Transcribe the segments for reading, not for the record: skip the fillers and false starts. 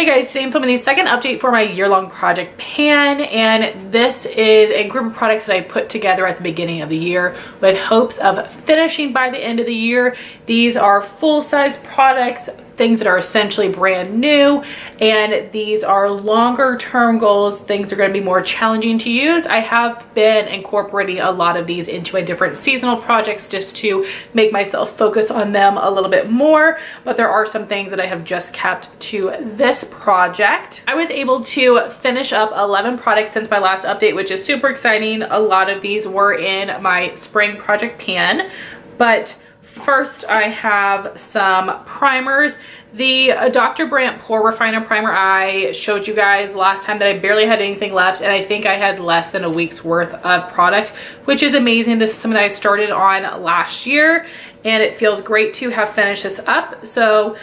Hey guys, today I'm filming the second update for my year-long project pan, and this is a group of products that I put together at the beginning of the year with hopes of finishing by the end of the year. These are full-size products, things that are essentially brand new, and these are longer term goals. Things are going to be more challenging to use. I have been incorporating a lot of these into my different seasonal projects just to make myself focus on them a little bit more, but there are some things that I have just kept to this project. I was able to finish up 11 products since my last update, which is super exciting. A lot of these were in my spring project pan, but first I have some primers. The Dr. Brandt Pore Refiner Primer, I showed you guys last time that I barely had anything left, and I think I had less than a week's worth of product, which is amazing. This is something that I started on last year, and it feels great to have finished this up. So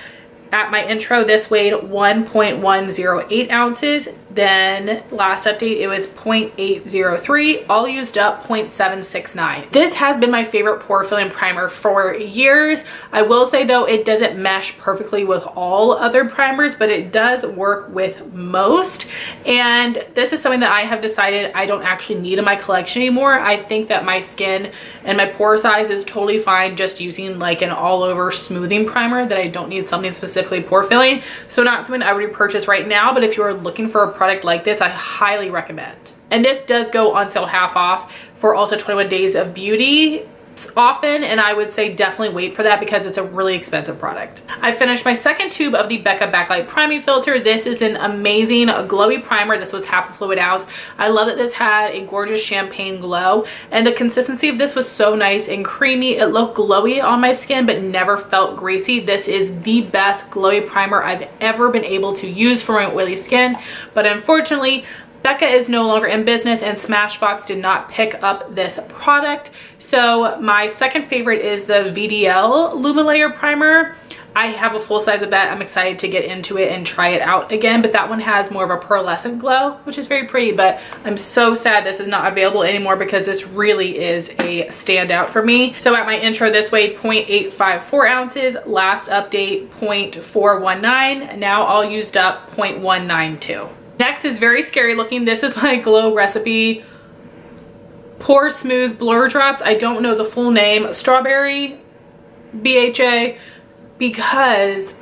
at my intro, this weighed 1.108 ounces. Then last update, it was 0.803, all used up 0.769. This has been my favorite pore filling primer for years. I will say though, it doesn't mesh perfectly with all other primers, but it does work with most. And this is something that I have decided I don't actually need in my collection anymore. I think that my skin and my pore size is totally fine just using like an all over smoothing primer, that I don't need something specifically pore filling. So not something I would repurchase right now, but if you are looking for a product like this, I highly recommend. And this does go on sale half off for also 21 Days of Beauty often, and I would say definitely wait for that because it's a really expensive product. I finished my second tube of the Becca Backlight Priming Filter. This is an amazing glowy primer. This was half a fluid ounce. I love that this had a gorgeous champagne glow, and the consistency of this was so nice and creamy. It looked glowy on my skin but never felt greasy. This is the best glowy primer I've ever been able to use for my oily skin, but unfortunately Becca is no longer in business and Smashbox did not pick up this product. So my second favorite is the VDL Lumalayer Primer. I have a full size of that. I'm excited to get into it and try it out again, but that one has more of a pearlescent glow, which is very pretty, but I'm so sad this is not available anymore because this really is a standout for me. So at my intro, this weighed 0.854 ounces. Last update, 0.419. Now all used up, 0.192. Next is very scary looking. This is my Glow Recipe Pore Smooth Blur Drops. I don't know the full name. Strawberry BHA, because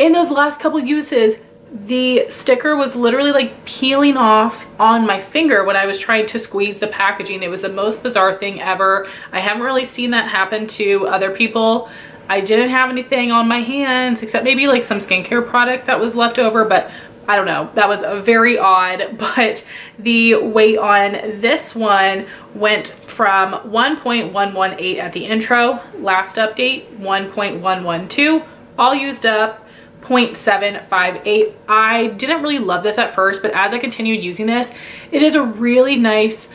in those last couple uses, the sticker was literally like peeling off on my finger when I was trying to squeeze the packaging. It was the most bizarre thing ever. I haven't really seen that happen to other people. I didn't have anything on my hands except maybe like some skincare product that was left over, but I don't know, that was very odd. But the weight on this one went from 1.118 at the intro, last update 1.112, all used up 0.758. I didn't really love this at first, but as I continued using this, it is a really nice,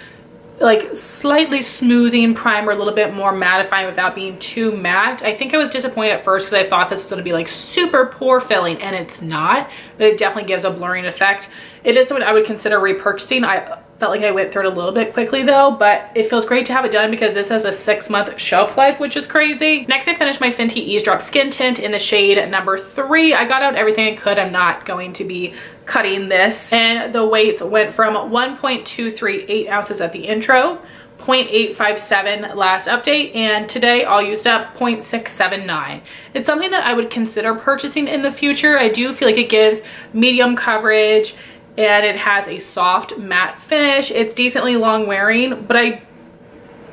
like slightly smoothing primer, a little bit more mattifying without being too matte. I think I was disappointed at first because I thought this was going to be like super pore filling, and it's not, but it definitely gives a blurring effect. It is something I would consider repurchasing. I felt like I went through it a little bit quickly though, but it feels great to have it done because this has a 6-month shelf life, which is crazy. Next, I finished my Fenty Eavesdrop Skin Tint in the shade number 3. I got out everything I could. I'm not going to be cutting this. And the weights went from 1.238 ounces at the intro, 0.857 last update, and today all used up 0.679. It's something that I would consider purchasing in the future. I do feel like it gives medium coverage, and it has a soft matte finish. It's decently long wearing, but I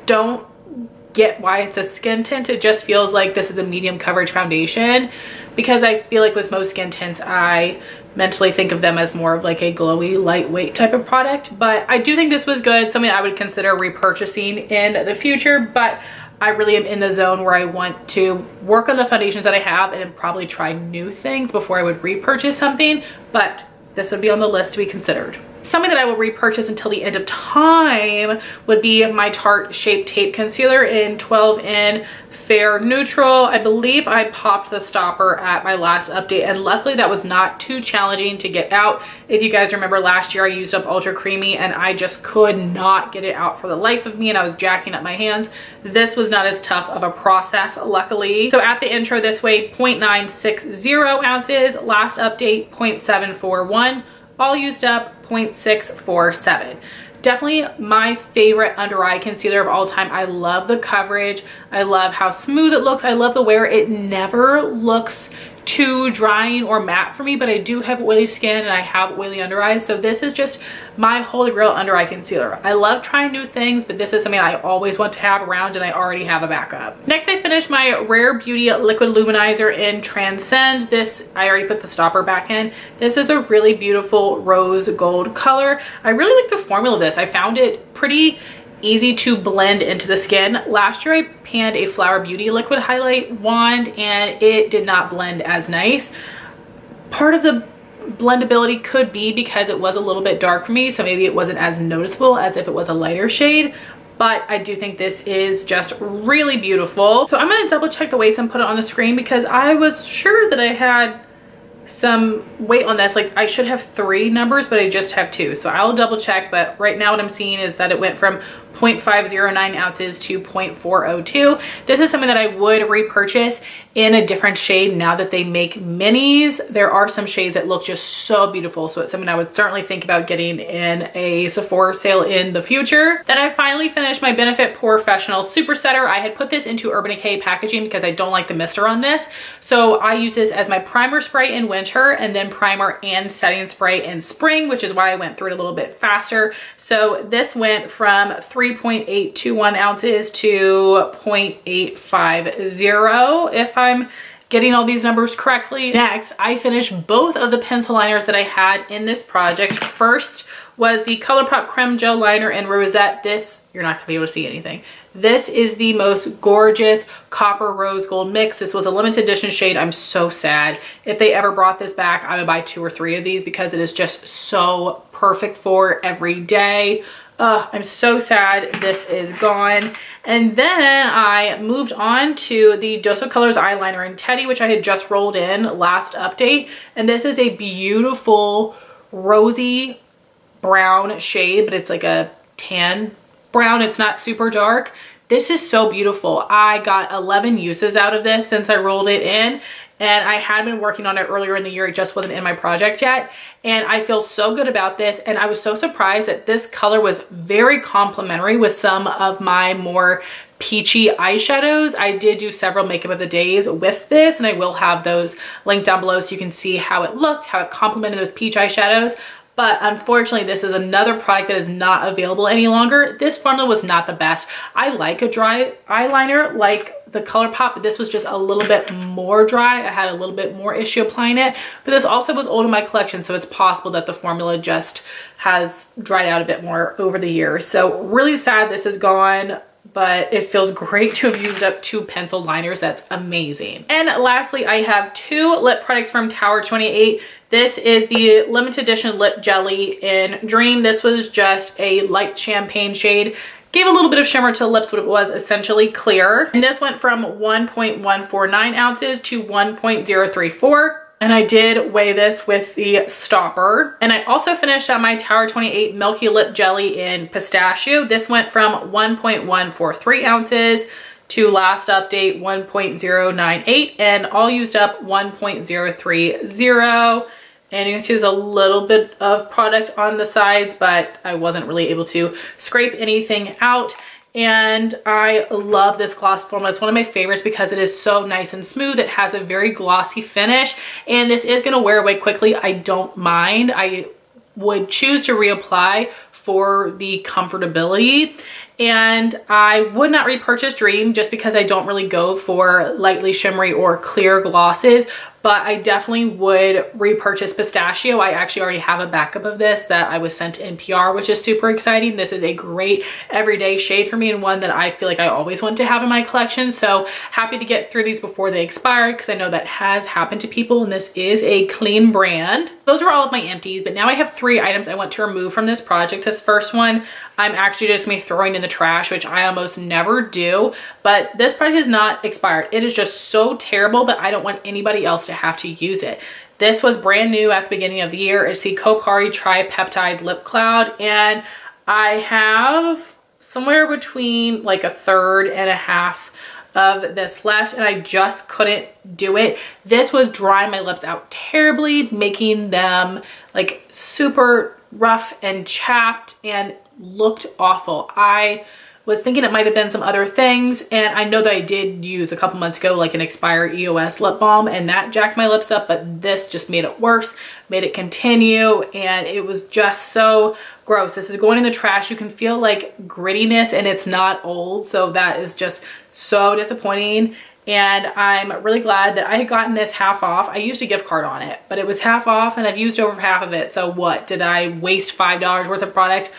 don't get why it's a skin tint. It just feels like this is a medium coverage foundation, because I feel like with most skin tints, I mentally think of them as more of like a glowy, lightweight type of product. But I do think this was good, something I would consider repurchasing in the future, but I really am in the zone where I want to work on the foundations that I have and probably try new things before I would repurchase something, but this would be on the list to be considered. Something that I will repurchase until the end of time would be my Tarte Shape Tape Concealer in 12N Faire neutral. I believe I popped the stopper at my last update, and luckily that was not too challenging to get out. If you guys remember last year, I used up Ultra Creamy and I just could not get it out for the life of me, and I was jacking up my hands. This was not as tough of a process, luckily. So at the intro, this weighed 0.960 ounces. Last update, 0.741. All used up, 0.647. Definitely my favorite under eye concealer of all time. I love the coverage. I love how smooth it looks. I love the wear. It never looks too drying or matte for me, but I do have oily skin and I have oily under eyes, so this is just my holy grail under eye concealer. I love trying new things, but this is something I always want to have around, and I already have a backup. Next, I finished my Rare Beauty Liquid Luminizer in Transcend. This, I already put the stopper back in. This is a really beautiful rose gold color. I really like the formula of this. I found it pretty easy to blend into the skin. Last year I panned a Flower Beauty liquid highlight wand and it did not blend as nice. Part of the blendability could be because it was a little bit dark for me, so maybe it wasn't as noticeable as if it was a lighter shade, but I do think this is just really beautiful. So I'm gonna double check the weights and put it on the screen because I was sure that I had some weight on this. Like, I should have 3 numbers, but I just have 2, so I'll double check. But right now what I'm seeing is that it went from 0.509 ounces to 0.402. This is something that I would repurchase in a different shade now that they make minis. There are some shades that look just so beautiful, so it's something I would certainly think about getting in a Sephora sale in the future. Then I finally finished my Benefit Professional Super Setter. I had put this into Urban Decay packaging because I don't like the mister on this, so I use this as my primer spray in winter and then primer and setting spray in spring, which is why I went through it a little bit faster. So this went from 3.821 ounces to 0.850 if I'm getting all these numbers correctly. Next, I finished both of the pencil liners that I had in this project. First was the ColourPop Creme Gel Liner in Rosette. This, you're not gonna be able to see anything. This is the most gorgeous copper rose gold mix. This was a limited edition shade. I'm so sad. If they ever brought this back, I would buy 2 or 3 of these because it is just so perfect for every day. I'm so sad this is gone. And then I moved on to the Dose of Colors eyeliner in Teddy, which I had just rolled in last update. And this is a beautiful rosy brown shade, but it's like a tan brown. It's not super dark. This is so beautiful. I got 11 uses out of this since I rolled it in, and I had been working on it earlier in the year. It just wasn't in my project yet, and I feel so good about this. And I was so surprised that this color was very complementary with some of my more peachy eyeshadows. I did do several makeup of the days with this, and I will have those linked down below so you can see how it looked, how it complemented those peach eyeshadows. But unfortunately, this is another product that is not available any longer. This formula was not the best. I like a dry eyeliner like the ColourPop, but this was just a little bit more dry. I had a little bit more issue applying it, but this also was old in my collection, so it's possible that the formula just has dried out a bit more over the years. So really sad this is gone, but it feels great to have used up 2 pencil liners. That's amazing. And lastly, I have 2 lip products from Tower 28. This is the limited edition lip jelly in Dream. This was just a light champagne shade. Gave a little bit of shimmer to the lips, but it was essentially clear. And this went from 1.149 ounces to 1.034. And I did weigh this with the stopper. And I also finished on my Tower 28 Milky Lip Jelly in Pistachio. This went from 1.143 ounces to last update 1.098, and all used up 1.030. And you can see there's a little bit of product on the sides, but I wasn't really able to scrape anything out. And I love this gloss formula. It's one of my favorites because it is so nice and smooth. It has a very glossy finish, and this is gonna wear away quickly. I don't mind. I would choose to reapply for the comfortability. And I would not repurchase Dream just because I don't really go for lightly shimmery or clear glosses, but I definitely would repurchase Pistachio. I actually already have a backup of this that I was sent in PR, which is super exciting. This is a great everyday shade for me and one that I feel like I always want to have in my collection. So happy to get through these before they expire because I know that has happened to people, and this is a clean brand. Those are all of my empties, but now I have 3 items I want to remove from this project. This first one I'm actually just me throwing in the trash, which I almost never do. But this product is not expired. It is just so terrible that I don't want anybody else to have to use it. This was brand new at the beginning of the year. It's the Kopari Tripeptide Lip Cloud, and I have somewhere between like a third and a half of this left, and I just couldn't do it. This was drying my lips out terribly, making them like super rough and chapped and looked awful. I was thinking it might have been some other things, and I know that I did use a couple months ago like an expired EOS lip balm, and that jacked my lips up, but this just made it worse, made it continue, and it was just so gross. This is going in the trash. You can feel like grittiness, and it's not old, so that is just so disappointing. And I'm really glad that I had gotten this half off. I used a gift card on it, but it was half off, and I've used over half of it. So what, did I waste $5 worth of product?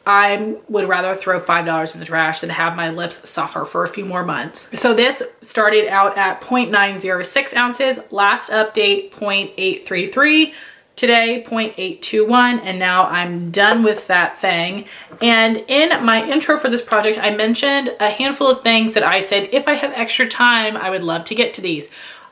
I would rather throw $5 in the trash than have my lips suffer for a few more months. So this started out at 0.906 ounces, last update 0.833, today 0.821, and now I'm done with that thing. And in my intro for this project, I mentioned a handful of things that I said, if I have extra time, I would love to get to these.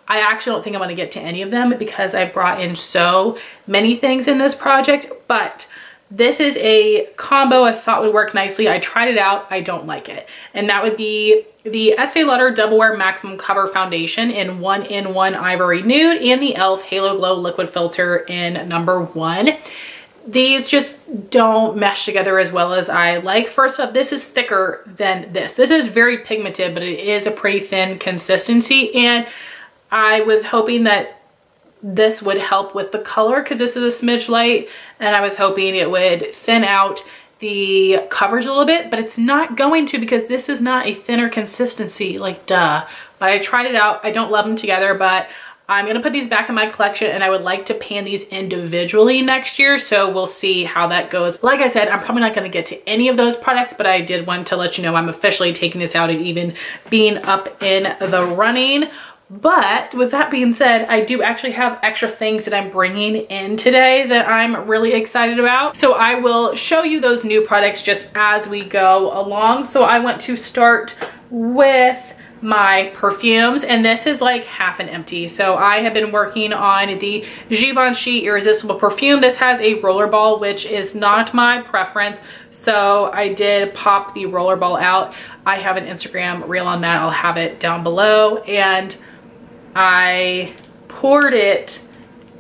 I actually don't think I'm gonna get to any of them because I brought in so many things in this project, but this is a combo I thought would work nicely. I tried it out, I don't like it. And that would be the Estee Lauder Double Wear Maximum Cover Foundation in 1-in-1 Ivory Nude and the e.l.f. Halo Glow Liquid Filter in number 1. These just don't mesh together as well as I like. First up, this is thicker than this. This is very pigmented, but it is a pretty thin consistency. And I was hoping that this would help with the color because this is a smidge light, and I was hoping it would thin out the coverage a little bit, but it's not going to because this is not a thinner consistency, like duh. But I tried it out. I don't love them together, but I'm gonna put these back in my collection, and I would like to pan these individually next year, so we'll see how that goes. Like I said, I'm probably not gonna get to any of those products, but I did want to let you know I'm officially taking this out and even being up in the running. But with that being said, I do actually have extra things that I'm bringing in today that I'm really excited about. So I will show you those new products just as we go along. So I want to start with my perfumes, and this is like half an empty. So I have been working on the Givenchy Irresistible Perfume. This has a roller ball, which is not my preference. So I did pop the roller ball out. I have an Instagram reel on that. I'll have it down below. And I poured it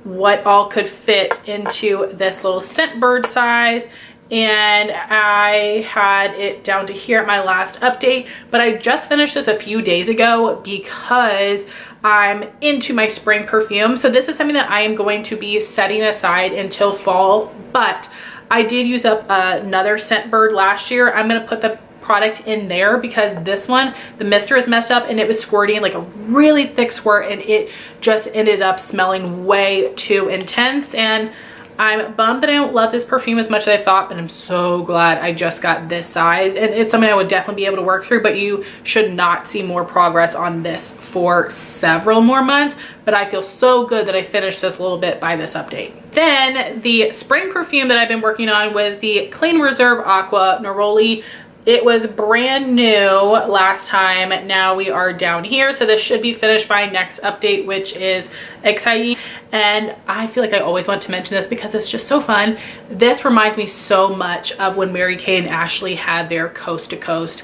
what all could fit into this little scent bird size, and I had it down to here at my last update, but I just finished this a few days ago because I'm into my spring perfume. So this is something that I am going to be setting aside until fall, but I did use up another scent bird last year. I'm gonna put the product in there because this one, the mister is messed up and it was squirting like a really thick squirt, and it just ended up smelling way too intense. And I'm bummed that I don't love this perfume as much as I thought, but I'm so glad I just got this size, and it's something I would definitely be able to work through. But you should not see more progress on this for several more months, but I feel so good that I finished this a little bit by this update. Then the spring perfume that I've been working on was the Clean Reserve Aqua Neroli. It was brand new last time. Now we are down here. So this should be finished by next update, which is exciting. And I feel like I always want to mention this because it's just so fun. This reminds me so much of when Mary Kay and Ashley had their Coast to Coast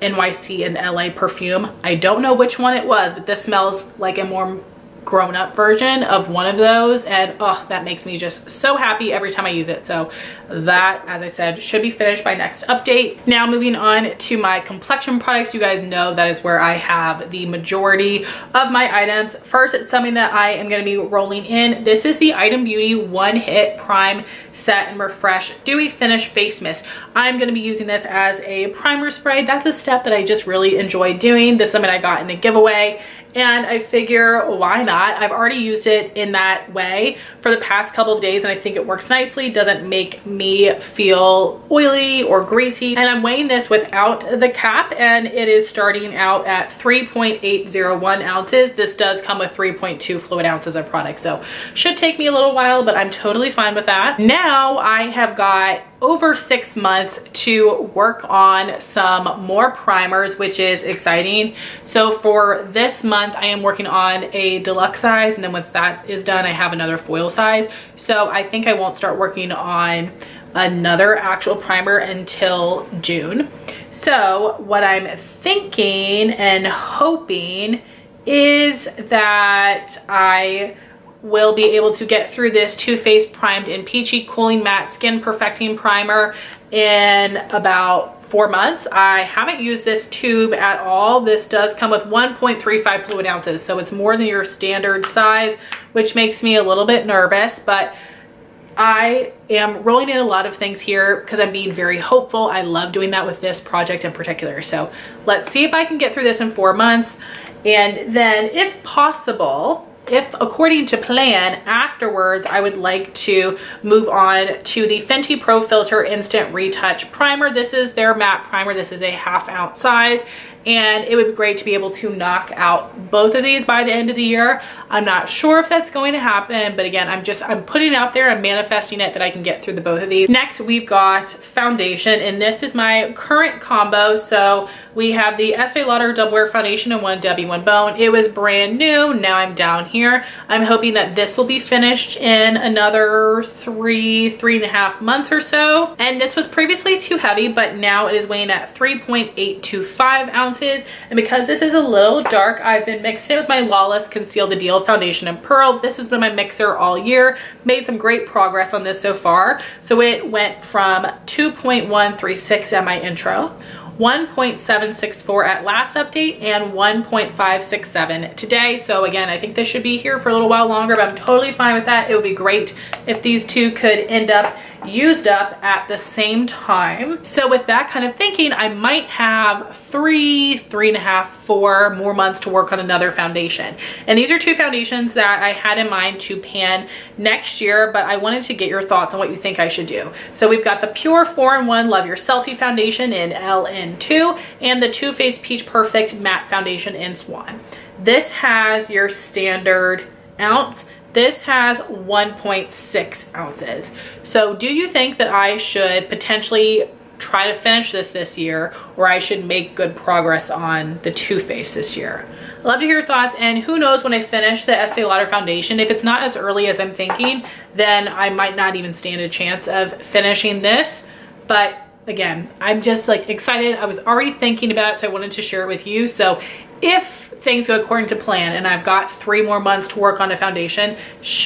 NYC and LA perfume. I don't know which one it was, but this smells like a more grown-up version of one of those, and oh, that makes me just so happy every time I use it. So that, as I said, should be finished by next update. Now moving on to my complexion products. You guys know that is where I have the majority of my items. First, it's something that I am going to be rolling in. This is the Item Beauty One Hit Prime Set and Refresh Dewy Finish Face Mist. I'm going to be using this as a primer spray. That's a step that I just really enjoy doing. This is something I got in a giveaway, and I figure why not? I've already used it in that way for the past couple of days, and I think it works nicely. Doesn't make me feel oily or greasy. And I'm weighing this without the cap, and it is starting out at 3.801 ounces. This does come with 3.2 fluid ounces of product, so should take me a little while, but I'm totally fine with that. Now I have got over 6 months to work on some more primers, which is exciting. So for this month, I am working on a deluxe size, and then once that is done, I have another foil size. So I think I won't start working on another actual primer until June. So what I'm thinking and hoping is that I will be able to get through this Too Faced Primed in Peachy Cooling Matte Skin Perfecting Primer in about 4 months. I haven't used this tube at all. This does come with 1.35 fluid ounces, so it's more than your standard size, which makes me a little bit nervous, but I am rolling in a lot of things here because I'm being very hopeful. I love doing that with this project in particular. So let's see if I can get through this in 4 months. And then if possible, if according to plan, afterwards, I would like to move on to the Fenty Pro Filter Instant Retouch Primer. This is their matte primer. This is a 1/2 ounce size. And it would be great to be able to knock out both of these by the end of the year. I'm not sure if that's going to happen, but again, I'm putting it out there, I'm manifesting it that I can get through the both of these. Next, we've got foundation, and this is my current combo. So we have the Estee Lauder Double Wear Foundation in 1W 1 Bone. It was brand new. Now I'm down here. I'm hoping that this will be finished in another 3.5 months or so. And this was previously too heavy, but now it is weighing at 3.825 ounces. And because this is a little dark, I've been mixing it with my Lawless Conceal the Deal Foundation in Pearl. This has been my mixer all year. Made some great progress on this so far. So it went from 2.136 at my intro, 1.764 at last update, and 1.567 today. So again, I think this should be here for a little while longer, but I'm totally fine with that. It would be great if these two could end up used up at the same time. So with that kind of thinking, I might have 3.5, 4 more months to work on another foundation. And these are two foundations that I had in mind to pan next year, but I wanted to get your thoughts on what you think I should do. So we've got the Pure 4-in-1 Love Your Selfie Foundation in LN2 and the Too Faced Peach Perfect Matte Foundation in Swan. This has your standard ounce. This has 1.6 ounces. So do you think that I should potentially try to finish this year, or I should make good progress on the Too Faced this year? I'd love to hear your thoughts, and who knows, when I finish the Estee Lauder foundation, if it's not as early as I'm thinking, then I might not even stand a chance of finishing this. But again, I'm just like excited. I was already thinking about it, so I wanted to share it with you. So if things go according to plan and I've got 3 more months to work on a foundation,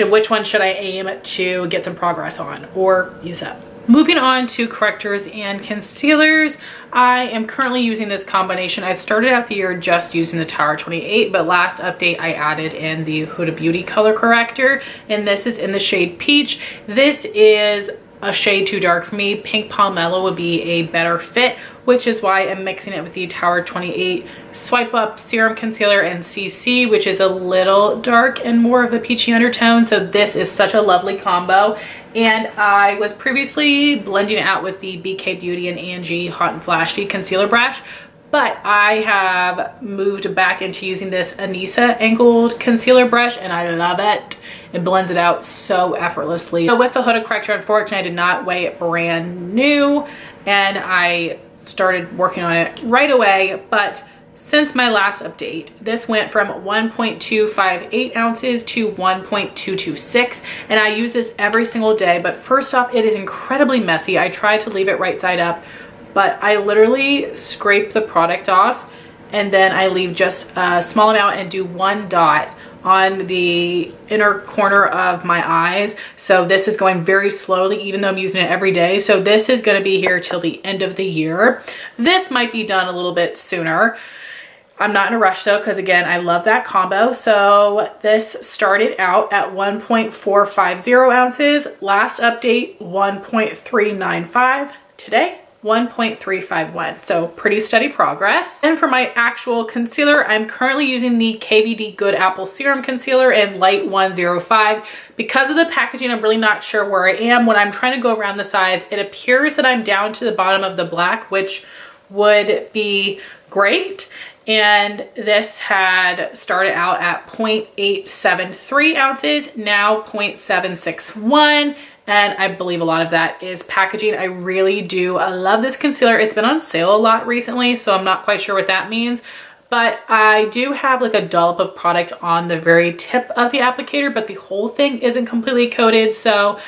which one should I aim to get some progress on or use up? Moving on to correctors and concealers, I am currently using this combination. I started out the year just using the Tower 28, but last update I added in the Huda Beauty color corrector, and this is in the shade Peach. This is a shade too dark for me. Pink Pomelo would be a better fit, which is why I'm mixing it with the Tower 28 Swipe Up Serum Concealer and CC, which is a little dark and more of a peachy undertone. So this is such a lovely combo. And I was previously blending it out with the BK Beauty and Angie Hot and Flashy concealer brush, but I have moved back into using this Anissa angled concealer brush, and I love it. It blends it out so effortlessly. So with the Huda corrector, unfortunately, I did not weigh it brand new, and I started working on it right away. But since my last update, this went from 1.258 ounces to 1.226, and I use this every single day. But first off, it is incredibly messy. I tried to leave it right side up, but I literally scrape the product off, and then I leave just a small amount and do 1 dot on the inner corner of my eyes. So this is going very slowly, even though I'm using it every day. So this is going to be here till the end of the year. This might be done a little bit sooner. I'm not in a rush though, because again, I love that combo. So this started out at 1.450 ounces. Last update, 1.395. Today, 1.351. So pretty steady progress. And for my actual concealer, I'm currently using the KVD Good Apple Serum Concealer in Light 105. Because of the packaging, I'm really not sure where I am. When I'm trying to go around the sides, it appears that I'm down to the bottom of the black, which would be great. And this had started out at 0.873 ounces, now 0.761, and I believe a lot of that is packaging. I really do. I love this concealer. It's been on sale a lot recently, so I'm not quite sure what that means. But I do have like a dollop of product on the very tip of the applicator, but the whole thing isn't completely coated. So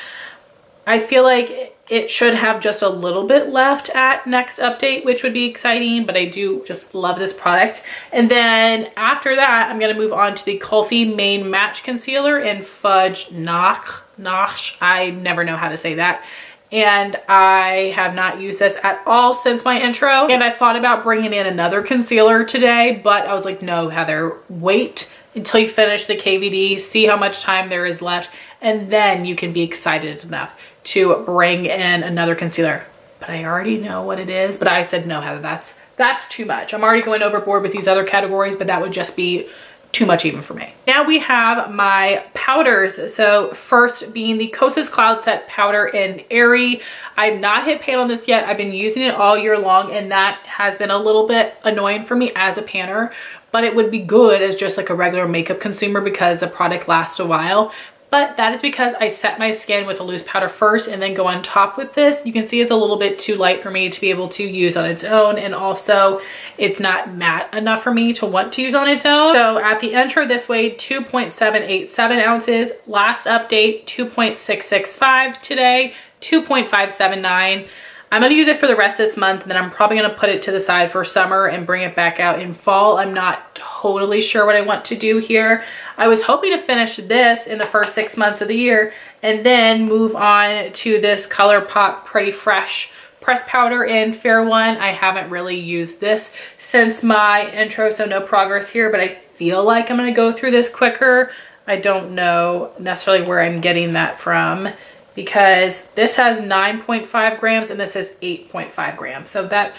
I feel like it should have just a little bit left at next update, which would be exciting, but I do just love this product. And then after that, I'm gonna move on to the Kulfi Main Match Concealer in Fudge Nosh. I never know how to say that. And I have not used this at all since my intro. And I thought about bringing in another concealer today, but I was like, no, Heather, wait until you finish the KVD, see how much time there is left, and then you can be excited enough to bring in another concealer. But I already know what it is, but I said, no, Heather, that's too much. I'm already going overboard with these other categories, but that would just be too much even for me. Now we have my powders. So first being the Kosas Cloud Set Powder in Airy. I've not hit pan on this yet. I've been using it all year long, and that has been a little bit annoying for me as a panner, but it would be good as just like a regular makeup consumer because the product lasts a while. But that is because I set my skin with a loose powder first and then go on top with this. You can see it's a little bit too light for me to be able to use on its own, and also it's not matte enough for me to want to use on its own. So at the intro this weighed 2.787 ounces. Last update 2.665. Today 2.579. I'm gonna use it for the rest of this month, and then I'm probably gonna put it to the side for summer and bring it back out in fall. I'm not totally sure what I want to do here. I was hoping to finish this in the first 6 months of the year and then move on to this ColourPop Pretty Fresh pressed powder in Fair One. I haven't really used this since my intro, so no progress here, but I feel like I'm gonna go through this quicker. I don't know necessarily where I'm getting that from, because this has 9.5 grams and this has 8.5 grams. So that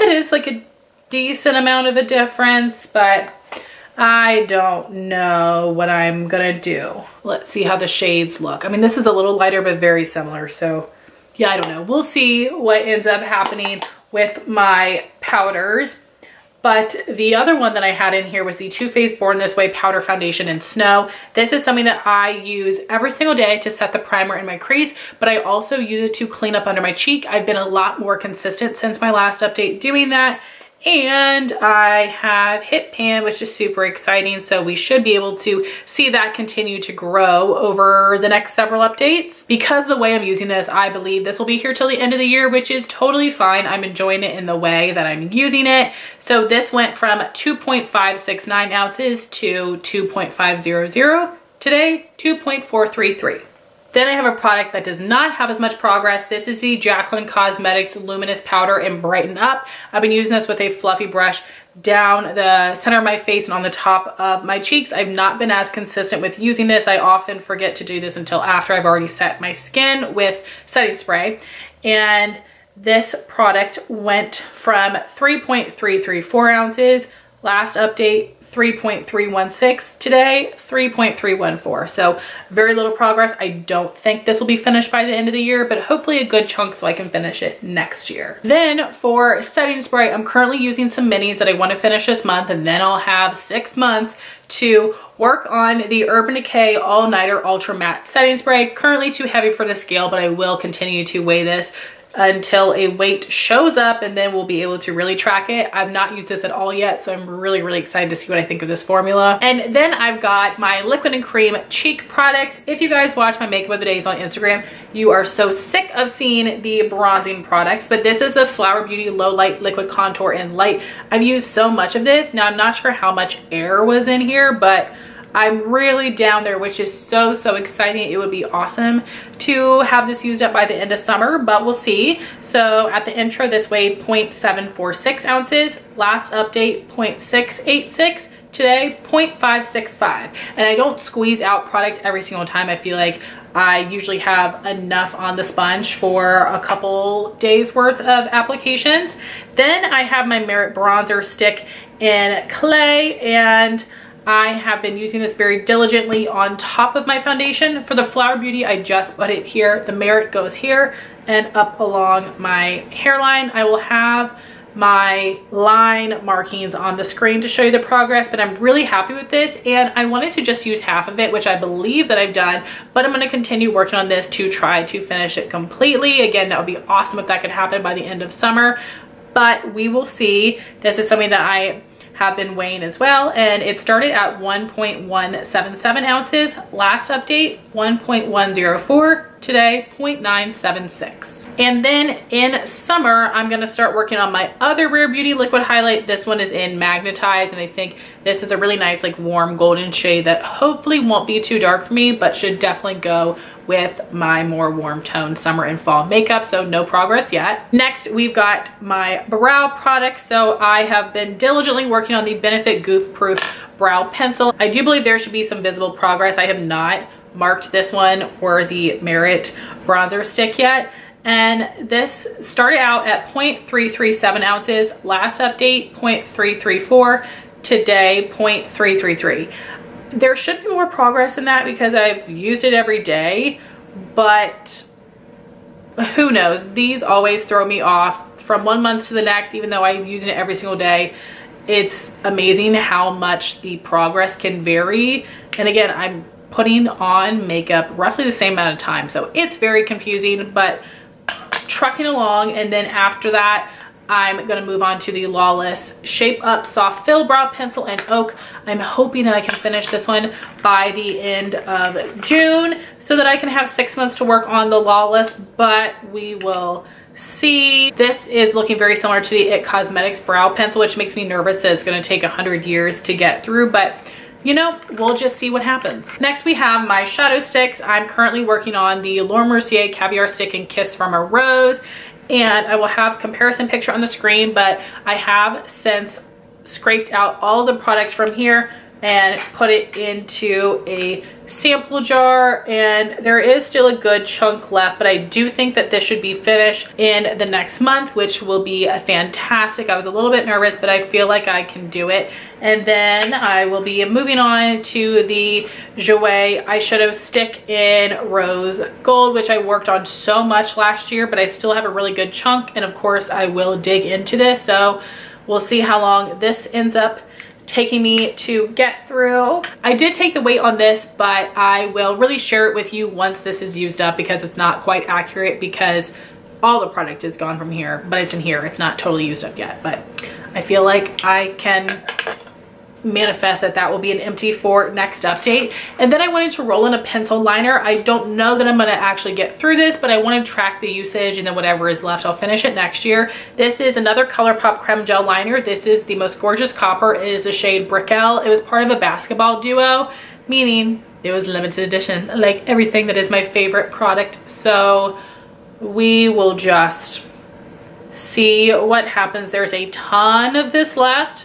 is like a decent amount of a difference, but I don't know what I'm gonna do. Let's see how the shades look. I mean, this is a little lighter, but very similar. So yeah, I don't know. We'll see what ends up happening with my powders. But the other one that I had in here was the Too Faced Born This Way Powder Foundation in Snow. This is something that I use every single day to set the primer in my crease, but I also use it to clean up under my cheek. I've been a lot more consistent since my last update doing that. And I have hit pan, which is super exciting. So we should be able to see that continue to grow over the next several updates. Because the way I'm using this, I believe this will be here till the end of the year, which is totally fine. I'm enjoying it in the way that I'm using it. So this went from 2.569 ounces to 2.500. Today, 2.433. Then I have a product that does not have as much progress. This is the Jaclyn Cosmetics Luminous Powder in Brighten Up. I've been using this with a fluffy brush down the center of my face and on the top of my cheeks. I've not been as consistent with using this. I often forget to do this until after I've already set my skin with setting spray. And this product went from 3.334 ounces. Last update, 3.316. Today, 3.314. So very little progress. I don't think this will be finished by the end of the year, but hopefully a good chunk so I can finish it next year. Then for setting spray, I'm currently using some minis that I want to finish this month, and then I'll have 6 months to work on the Urban Decay All Nighter Ultra Matte Setting Spray. Currently too heavy for the scale, but I will continue to weigh this until a weight shows up, and then we'll be able to really track it. I've not used this at all yet, so I'm really, really excited to see what I think of this formula. And then I've got my liquid and cream cheek products. If you guys watch my Makeup of the Days on Instagram, you are so sick of seeing the bronzing products, but this is the Flower Beauty Low Light Liquid Contour in Light. I've used so much of this. Now I'm not sure how much air was in here, but I'm really down there, which is so, so exciting. It would be awesome to have this used up by the end of summer, but we'll see. So at the intro, this weighed 0.746 ounces. Last update, 0.686. Today, 0.565. And I don't squeeze out product every single time. I feel like I usually have enough on the sponge for a couple days worth of applications. Then I have my Merit Bronzer Stick in Clay, and I have been using this very diligently on top of my foundation. For the Flower Beauty, I just put it here. The Merit goes here and up along my hairline. I will have my line markings on the screen to show you the progress, but I'm really happy with this, and I wanted to just use half of it, which I believe that I've done, but I'm going to continue working on this to try to finish it completely. Again, that would be awesome if that could happen by the end of summer, but we will see. This is something that I have been weighing as well, and it started at 1.177 ounces. Last update, 1.104. Today, 0.976. And then in summer, I'm gonna start working on my other Rare Beauty liquid highlight. This one is in Magnetized, and I think this is a really nice like warm golden shade that hopefully won't be too dark for me, but should definitely go with my more warm tone summer and fall makeup. So no progress yet. Next, we've got my brow product. So I have been diligently working on the Benefit Goof Proof Brow Pencil. I do believe there should be some visible progress. I have not marked this one or the Merit bronzer stick yet, and this started out at 0.337 ounces. Last update, 0.334. Today, 0.333. There should be more progress in that because I've used it every day, but who knows? These always throw me off from one month to the next, even though I'm using it every single day. It's amazing how much the progress can vary. And again, I'm putting on makeup roughly the same amount of time, so it's very confusing, but trucking along. And then after that, I'm gonna move on to the Lawless Shape Up Soft Fill Brow Pencil in Oak. I'm hoping that I can finish this one by the end of June so that I can have 6 months to work on the Lawless, but we will see. This is looking very similar to the It Cosmetics Brow Pencil, which makes me nervous that it's gonna take 100 years to get through, but you know, we'll just see what happens. Next, we have my shadow sticks. I'm currently working on the Laura Mercier Caviar Stick and Kiss from a Rose, and I will have comparison picture on the screen, but I have since scraped out all the product from here and put it into a sample jar, and there is still a good chunk left, but I do think that this should be finished in the next month, which will be a fantastic. I was a little bit nervous, but I feel like I can do it. And then I will be moving on to the Jouer eyeshadow stick in Rose Gold, which I worked on so much last year, but I still have a really good chunk, and of course I will dig into this, so we'll see how long this ends up taking me to get through. I did take the weight on this, but I will really share it with you once this is used up, because it's not quite accurate because all the product is gone from here, but it's in here. It's not totally used up yet, but I feel like I can manifest that that will be an empty for next update. And then I wanted to roll in a pencil liner. I don't know that I'm going to actually get through this, but I want to track the usage, and then whatever is left, I'll finish it next year. This is another ColourPop Creme Gel liner. This is the Most Gorgeous Copper. It is the shade Brickell. It was part of a basketball duo, meaning it was limited edition, like everything that is my favorite product. So we will just see what happens. There's a ton of this left.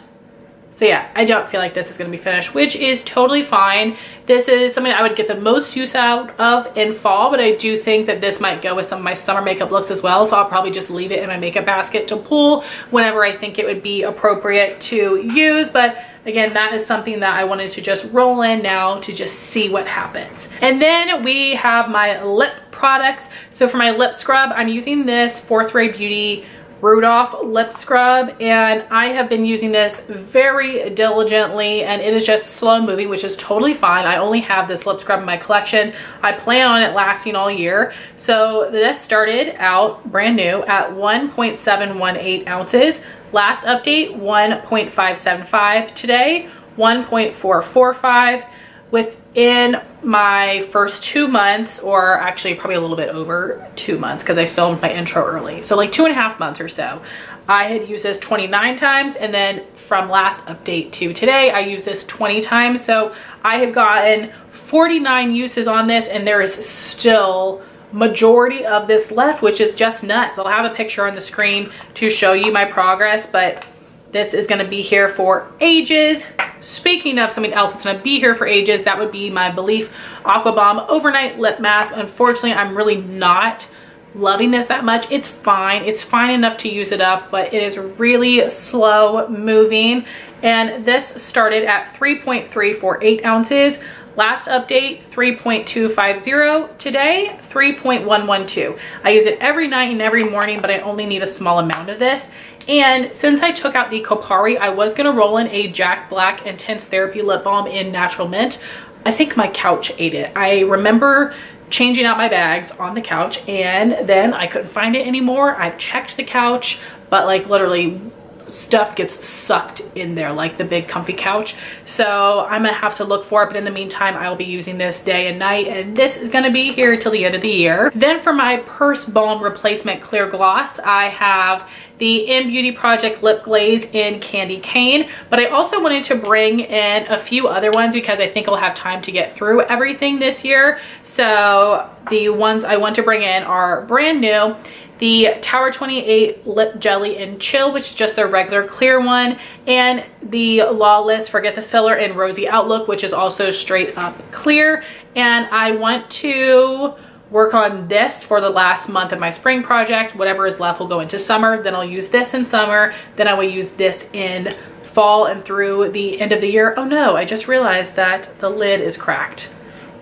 So yeah, I don't feel like this is going to be finished, which is totally fine. This is something I would get the most use out of in fall, but I do think that this might go with some of my summer makeup looks as well. So I'll probably just leave it in my makeup basket to pull whenever I think it would be appropriate to use. But again, that is something that I wanted to just roll in now to just see what happens. And then we have my lip products. So for my lip scrub, I'm using this Fourth Ray Beauty Rudolph lip scrub, and I have been using this very diligently, and it is just slow moving, which is totally fine. I only have this lip scrub in my collection. I plan on it lasting all year. So this started out brand new at 1.718 ounces. Last update, 1.575. Today, 1.445. Within my first 2 months, or actually probably a little bit over 2 months because I filmed my intro early, so like 2.5 months or so, I had used this 29 times, and then from last update to today, I used this 20 times. So I have gotten 49 uses on this, and there is still majority of this left, which is just nuts. I'll have a picture on the screen to show you my progress, but this is going to be here for ages. Speaking of something else that's going to be here for ages, that would be my Belief Aqua Bomb Overnight Lip Mask. Unfortunately, I'm really not loving this that much. It's fine. It's fine enough to use it up, but it is really slow moving. And this started at 3.348 ounces. Last update 3.250, today 3.112. I use it every night and every morning, but I only need a small amount of this. And since I took out the Kopari, I was gonna roll in a Jack Black Intense Therapy Lip Balm in Natural Mint. I think my couch ate it. I remember changing out my bags on the couch and then I couldn't find it anymore. I've checked the couch, but like literally stuff gets sucked in there, like the big comfy couch. So I'm gonna have to look for it, but in the meantime, I will be using this day and night, and this is gonna be here till the end of the year. Then for my Purse Balm Replacement Clear Gloss, I have the M Beauty Project Lip Glaze in Candy Cane, but I also wanted to bring in a few other ones because I think I'll have time to get through everything this year. So the ones I want to bring in are brand new. The Tower 28 Lip Jelly in Chill, which is just their regular clear one, and the Lawless Forget the Filler in Rosy Outlook, which is also straight up clear. And I want to work on this for the last month of my spring project. Whatever is left will go into summer, then I'll use this in summer, then I will use this in fall and through the end of the year. Oh no, I just realized that the lid is cracked.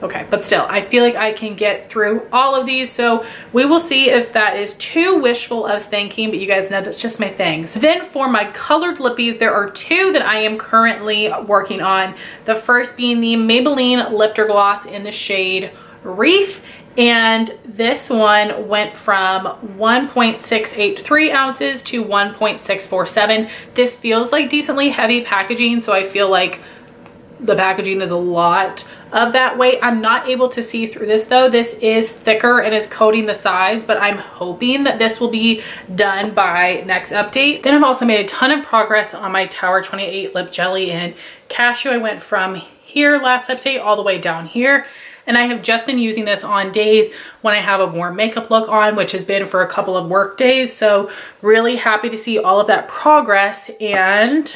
Okay, but still, I feel like I can get through all of these, so we will see if that is too wishful of thinking, but you guys know that's just my things. Then for my colored lippies, there are two that I am currently working on. The first being the Maybelline Lifter Gloss in the shade Reef, and this one went from 1.683 ounces to 1.647. This feels like decently heavy packaging, so I feel like the packaging is a lot of that weight. I'm not able to see through this though. This is thicker and is coating the sides, but I'm hoping that this will be done by next update. Then I've also made a ton of progress on my Tower 28 Lip Jelly in Cashew. I went from here last update all the way down here, and I have just been using this on days when I have a warm makeup look on, which has been for a couple of work days. So really happy to see all of that progress. And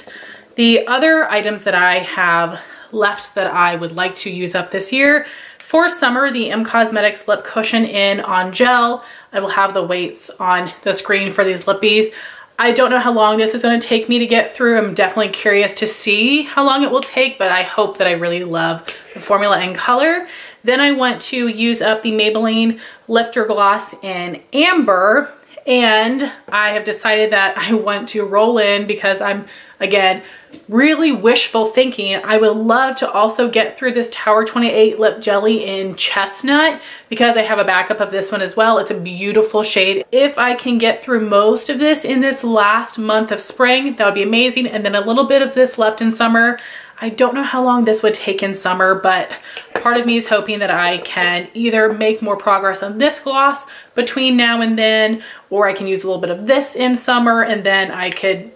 the other items that I have left that I would like to use up this year, for summer, the M Cosmetics Lip Cushion in On Gel. I will have the weights on the screen for these lippies. I don't know how long this is going to take me to get through. I'm definitely curious to see how long it will take, but I hope that I really love the formula and color. Then I want to use up the Maybelline Lifter Gloss in Amber, and I have decided that I want to roll in, because I'm, again, really wishful thinking, I would love to also get through this Tower 28 Lip Jelly in Chestnut, because I have a backup of this one as well. It's a beautiful shade. If I can get through most of this in this last month of spring, that would be amazing. And then a little bit of this left in summer. I don't know how long this would take in summer, but part of me is hoping that I can either make more progress on this gloss between now and then, or I can use a little bit of this in summer and then I could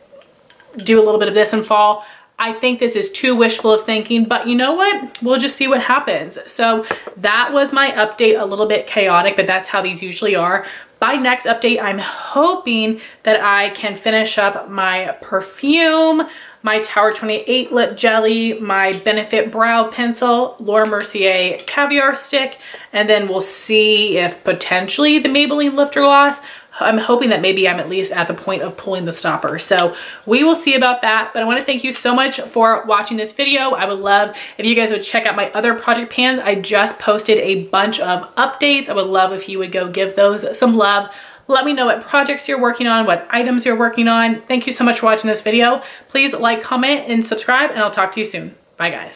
do a little bit of this in fall. I think this is too wishful of thinking, but you know what? We'll just see what happens. So that was my update, a little bit chaotic, but that's how these usually are. By next update, I'm hoping that I can finish up my perfume, my Tower 28 Lip Jelly, my Benefit Brow Pencil, Laura Mercier Caviar Stick, and then we'll see if potentially the Maybelline Lifter Gloss. I'm hoping that maybe I'm at least at the point of pulling the stopper. So we will see about that. But I want to thank you so much for watching this video. I would love if you guys would check out my other project pans. I just posted a bunch of updates. I would love if you would go give those some love. Let me know what projects you're working on, what items you're working on. Thank you so much for watching this video. Please like, comment, and subscribe, and I'll talk to you soon. Bye, guys.